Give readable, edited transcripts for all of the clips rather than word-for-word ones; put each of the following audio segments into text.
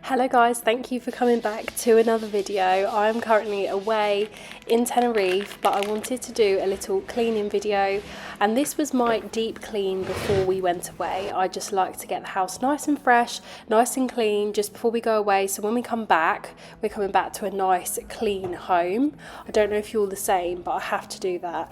Hello guys, thank you for coming back to another video. I'm currently away in Tenerife, but I wanted to do a little cleaning video, and this was my deep clean before we went away. I just like to get the house nice and fresh, nice and clean just before we go away, so when we come back, we're coming back to a nice clean home. I don't know if you're the same, but I have to do that.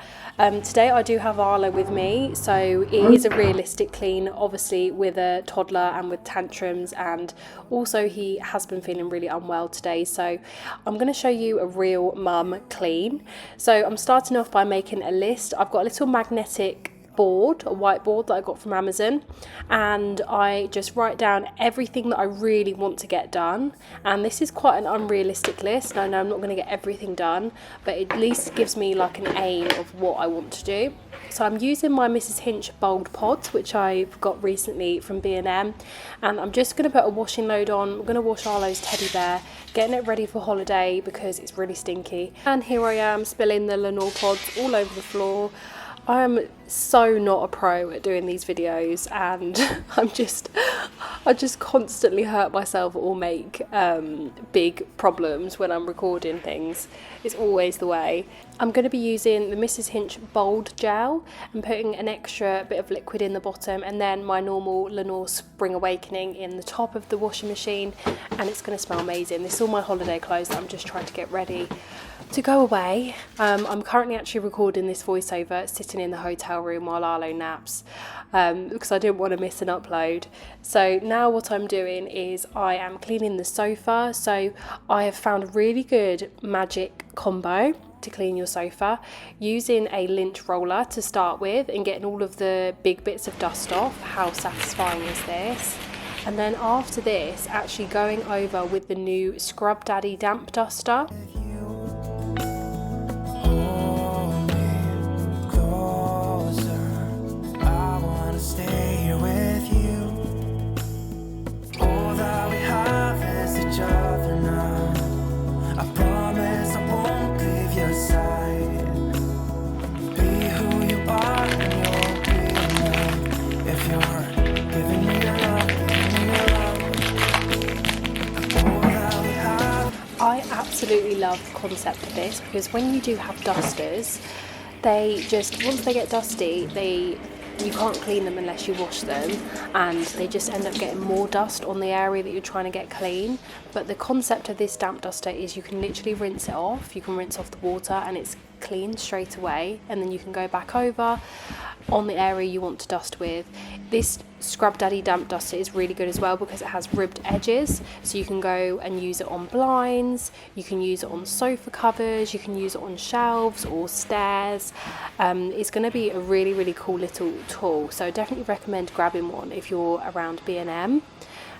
Today I do have Arlo with me, so it is a realistic clean, obviously with a toddler and with tantrums, and also he has been feeling really unwell today, so I'm going to show you a real mum clean. So I'm starting off by making a list. I've got a little magnetic board, a whiteboard that I got from Amazon, and I just write down everything that I really want to get done. And this is quite an unrealistic list, and I know I'm not going to get everything done, but at least gives me like an aim of what I want to do. So I'm using my Mrs Hinch bold pods, which I've got recently from B&M, and I'm just going to put a washing load on. I'm going to wash Arlo's teddy bear, getting it ready for holiday because it's really stinky. And here I am spilling the Lenore pods all over the floor. I am so not a pro at doing these videos, and I just constantly hurt myself or make big problems when I'm recording things. It's always the way. I'm going to be using the Mrs Hinch Bold Gel and putting an extra bit of liquid in the bottom, and then my normal Lenore Spring Awakening in the top of the washing machine, and it's going to smell amazing. This is all my holiday clothes that I'm just trying to get ready to go away. I'm currently actually recording this voiceover sitting in the hotel room while Arlo naps, because I didn't want to miss an upload. So now what I'm doing is I am cleaning the sofa. So I have found a really good magic combo to clean your sofa, using a lint roller to start with and getting all of the big bits of dust off. How satisfying is this? And then after this, actually going over with the new Scrub Daddy damp duster. I absolutely love the concept of this, because when you do have dusters, they just, once they get dusty, you can't clean them unless you wash them, and they just end up getting more dust on the area that you're trying to get clean. But the concept of this damp duster is you can literally rinse it off, you can rinse off the water and it's clean straight away, and then you can go back over on the area you want to dust with. This Scrub Daddy damp duster is really good as well because it has ribbed edges, so you can go and use it on blinds, you can use it on sofa covers, you can use it on shelves or stairs. It's going to be a really cool little tool, so definitely recommend grabbing one if you're around B&M.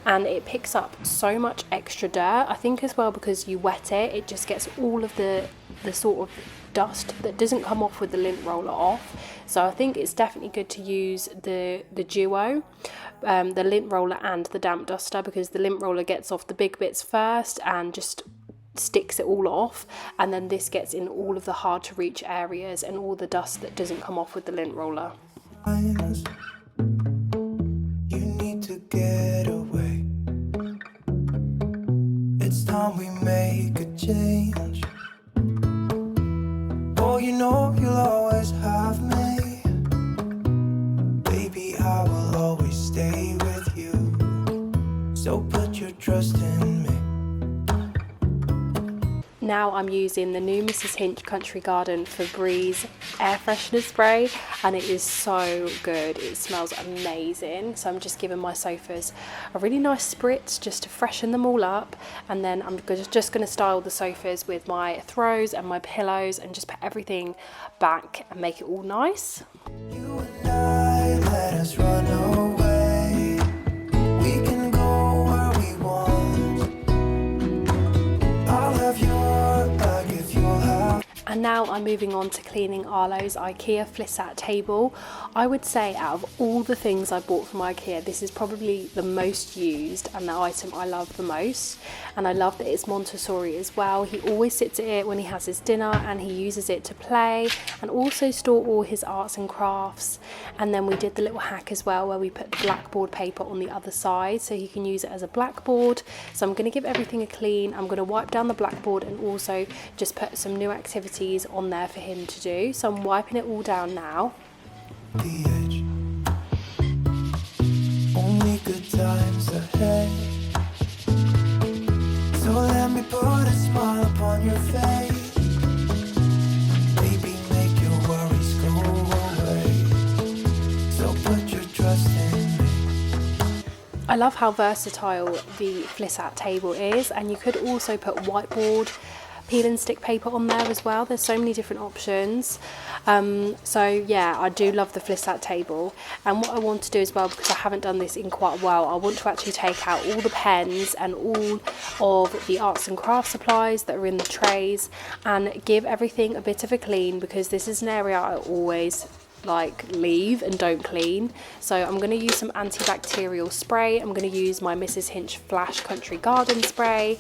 And it picks up so much extra dirt, I think, as well, because you wet it, it just gets all of the sort of dust that doesn't come off with the lint roller off. So I think it's definitely good to use the duo, the lint roller and the damp duster, because the lint roller gets off the big bits first and just sticks it all off, and then this gets in all of the hard to reach areas and all the dust that doesn't come off with the lint roller. You need to get away. It's time we make a change. Oh, you know you'll always have me. Baby, I will always stay with you. So put your trust in me. Now I'm using the new Mrs Hinch Country Garden Febreze air freshener spray, and it is so good. It smells amazing. So I'm just giving my sofas a really nice spritz just to freshen them all up, and then I'm just going to style the sofas with my throws and my pillows and just put everything back and make it all nice. You and I, let us run away. We can go where we want. I'll have your back if you'll have. And now I'm moving on to cleaning Arlo's IKEA flisat table. I would say out of all the things I bought from IKEA, this is probably the most used and the item I love the most. And I love that it's Montessori as well. He always sits at it when he has his dinner, and he uses it to play and also store all his arts and crafts. And then we did the little hack as well where we put the blackboard paper on the other side so he can use it as a blackboard. So I'm going to give everything a clean. I'm going to wipe down the blackboard and also just put some new activities on there for him to do. So I'm wiping it all down now. The edge. Only good times ahead. So let me put a smile upon your face. Maybe make your worries go away. So put your trust in me. I love how versatile the flisat table is, and you could also put whiteboard, peel and stick paper on there as well. There's so many different options. So yeah, I do love the flisat table. And what I want to do as well, because I haven't done this in quite a while, I want to actually take out all the pens and all of the arts and craft supplies that are in the trays and give everything a bit of a clean, because this is an area I always leave and don't clean. So I'm going to use some antibacterial spray. I'm going to use my Mrs Hinch Flash Country Garden spray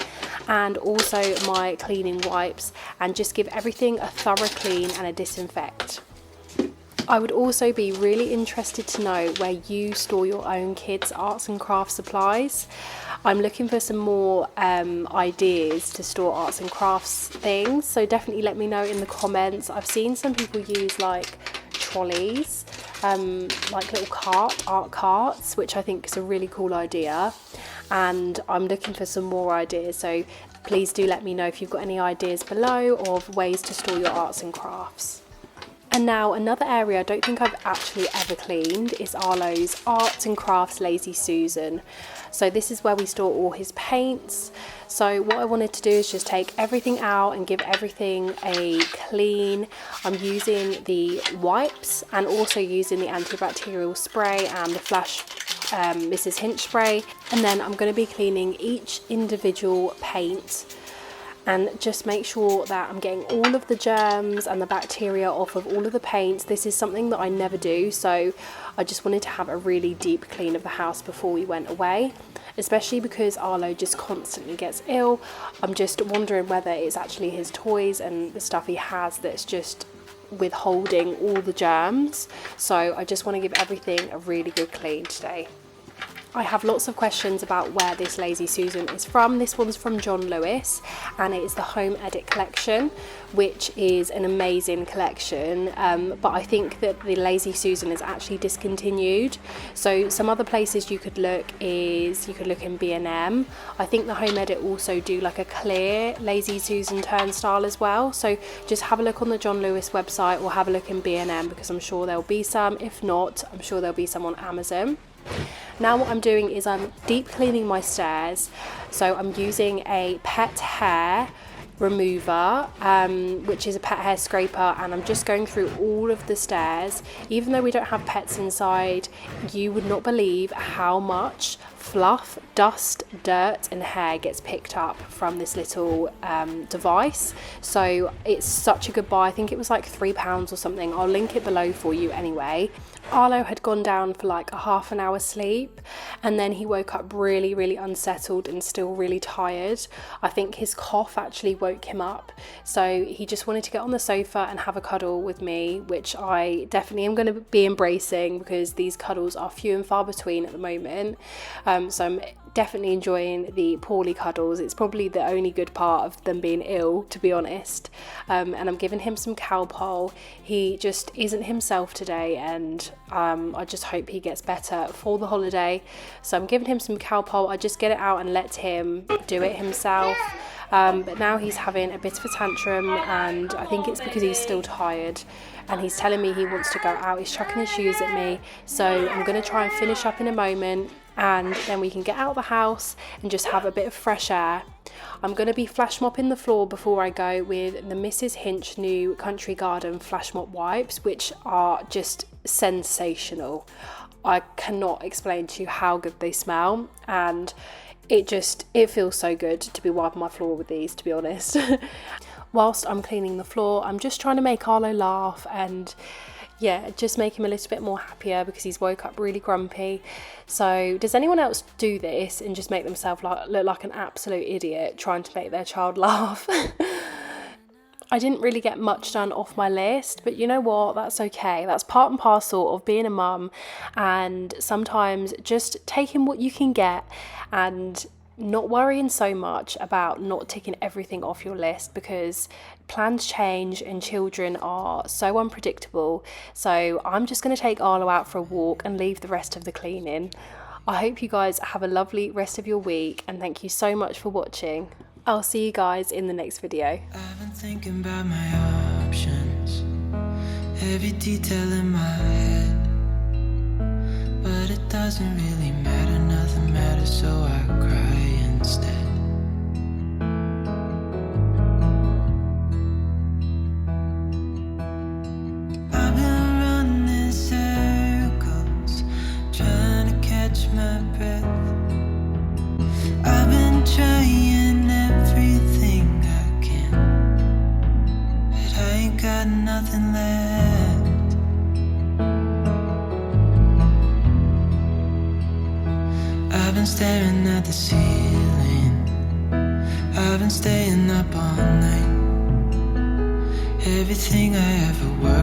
and also my cleaning wipes, and just give everything a thorough clean and a disinfect. I would also be really interested to know where you store your own kids' arts and craft supplies. I'm looking for some more ideas to store arts and crafts things, so definitely let me know in the comments. I've seen some people use trolleys, little art carts, which I think is a really cool idea, and I'm looking for some more ideas, so please do let me know if you've got any ideas below of ways to store your arts and crafts. And now another area I don't think I've actually ever cleaned is Arlo's Arts and Crafts Lazy Susan. So this is where we store all his paints. So what I wanted to do is just take everything out and give everything a clean. I'm using the wipes and also using the antibacterial spray and the Flash Mrs Hinch spray. And then I'm going to be cleaning each individual paint and just make sure that I'm getting all of the germs and the bacteria off of all of the paints. This is something that I never do, so I just wanted to have a really deep clean of the house before we went away, especially because Arlo just constantly gets ill. I'm just wondering whether it's actually his toys and the stuff he has that's just withholding all the germs. So I just want to give everything a really good clean today. I have lots of questions about where this Lazy Susan is from. This one's from John Lewis, and it is the Home Edit collection, which is an amazing collection, but I think that the Lazy Susan is actually discontinued. So some other places you could look in B&M. I think the Home Edit also do a clear Lazy Susan turnstile as well, so just have a look on the John Lewis website or have a look in B&M, because I'm sure there'll be some. If not, I'm sure there'll be some on Amazon. Now what I'm doing is I'm deep cleaning my stairs, so I'm using a pet hair remover, which is a pet hair scraper, and I'm just going through all of the stairs. Even though we don't have pets inside, you would not believe how much fluff, dust, dirt and hair gets picked up from this little device. So it's such a good buy. I think it was £3 or something. I'll link it below for you anyway. Arlo had gone down for a half an hour sleep, and then he woke up really, really unsettled and still really tired. I think his cough actually woke him up, so he just wanted to get on the sofa and have a cuddle with me, which I definitely am going to be embracing, because these cuddles are few and far between at the moment. So I'm definitely enjoying the poorly cuddles. It's probably the only good part of them being ill, to be honest. And I'm giving him some Calpol. He just isn't himself today, and I just hope he gets better for the holiday. So I'm giving him some Calpol. I just get it out and let him do it himself. But now he's having a bit of a tantrum, and I think it's because he's still tired, and he's telling me he wants to go out. He's chucking his shoes at me, so I'm going to try and finish up in a moment, and then we can get out of the house and just have a bit of fresh air. I'm going to be flash mopping the floor before I go with the Mrs Hinch new Country Garden flash mop wipes, which are just sensational. I cannot explain to you how good they smell, and it feels so good to be wiping my floor with these, to be honest. whilst I'm cleaning the floor, I'm just trying to make Arlo laugh and yeah, just make him a little bit more happier because he's woke up really grumpy. So does anyone else do this and just make themselves look like an absolute idiot trying to make their child laugh? I didn't really get much done off my list, but you know what, that's okay. That's part and parcel of being a mum, and sometimes just taking what you can get and not worrying so much about not ticking everything off your list, because plans change and children are so unpredictable. So I'm just going to take Arlo out for a walk and leave the rest of the cleaning. I hope you guys have a lovely rest of your week, and thank you so much for watching. I'll see you guys in the next video. I've been thinking about my options, every detail in my head, but it doesn't really matter, nothing matters, so I cry instead. I've been running circles, trying to catch my breath. I've been trying everything I can, but I ain't got nothing left. I've been staring at the ceiling, I've been staying up all night. Everything I ever worked